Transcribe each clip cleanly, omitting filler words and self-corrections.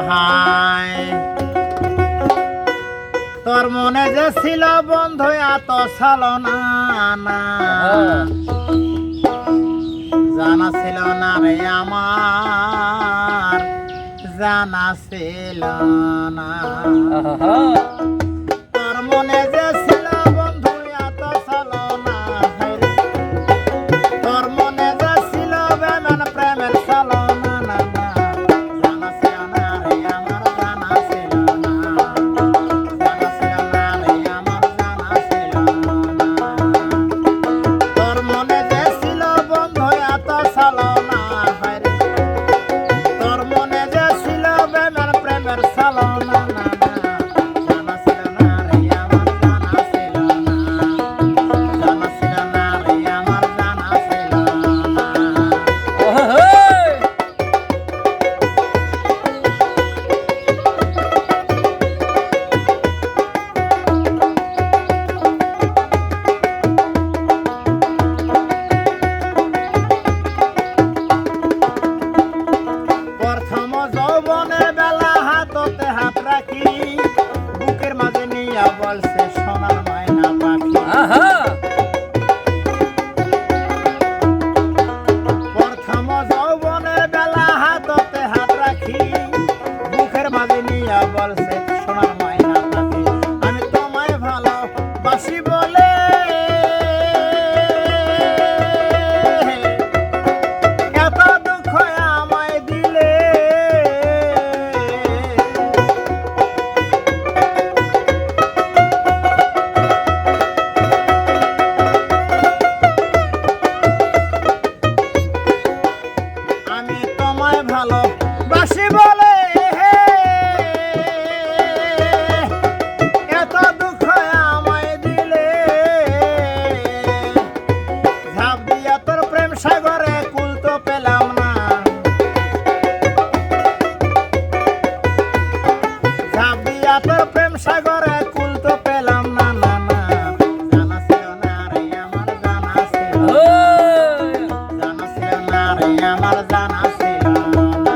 হায় তোর মনে যে ছিল বন্ধু এত ছলনা না জানা ছিল না রে আমার জানা ছিল না তোর মনে যে ছিল বন্ধু এত ছলনা তোর মনে যে ছিল বেমান প্রেমের ছলনা না জানা ছিল না রে আমার জানা ছিল না জানা ছিল না রে আমার জানা ছিল না তোর মনে যে ছিল বন্ধু এত ছলনা তোর মনে যে ছিল বেমান প্রেমের ছলনা না জানা ছিল না রে আমার জানা ছিল না জানা ছিল না রে আমার জানা ছিল না প্রথম যৌবনের বেলা হাততে হাত রাখি বুকের মাঝে নিয়া বলছে সোনার ময়না পাখি প্রথম যৌবনের বেলা হাততে হাত রাখি বুকের মাঝে নিয়া বলছে সোনার ময়না পাখি আমি তোমায় ভালোবাসি বলে এত দুঃখ আমায় দিলে আমি তোমায় ভালোবাসি বলে এত দুঃখ আমায় দিলে ঝাঁপ দিয়া তোর প্রেম সাগরে কুল তো পেলাম না ঝাঁপ দিয়া তোর প্রেম সাগরে কুল তো পেলাম না না না জানা ছিল না রে আমার জানা ছিল জানা ছিল না রে আমার জানা ছিল না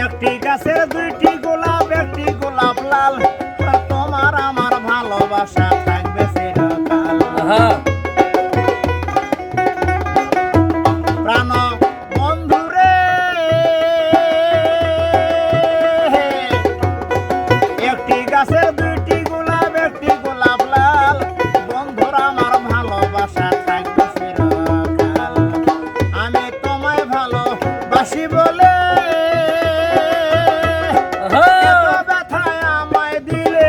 একটি গাছের দুইটি গোলাপ একটি গোলাপ লাল তোমার আমার ভালোবাসা থাকবে চিরকাল প্রাণ বন্ধুরে একটি গাছের দুইটি গোলাপ একটি গোলাপ লাল বন্ধুর আমার ভালোবাসা থাকবে চিরকাল আমি তোমায় ভালোবাসি বলে এত ব্যথায় আমায় দিলে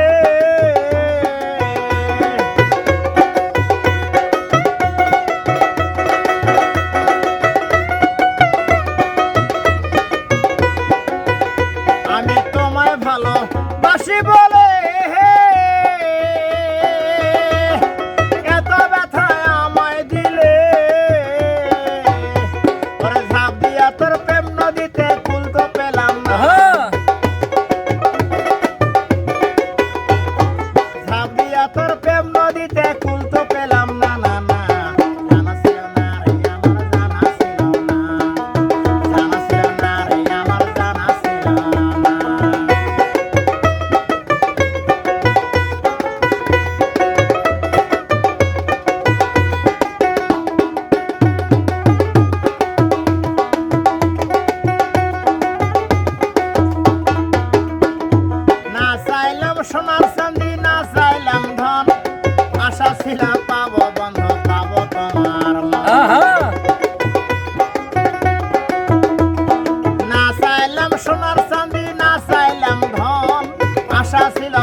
আমি তোমায় ভালোবাসি বলে এত ব্যথায় আমায় দিলে ওরে ঝাঁপ দিয়া তোর প্রেম নদীতে কুল তো পেলাম না ঝাঁপ দিয়া তোর প্রেম নদীতে কুল তো পেলাম না না না জানা ছিল না রে আমার জানা ছিল না জানা ছিল না রে আমার জানা ছিল না না চাইলাম সোনার চাঁদি না চাইলাম ধন আশা ছিল পাবো বন্ধু পাবো তোমার মন। না চাইলাম সোনার চাঁদি না চাইলাম ধন আশা ছিল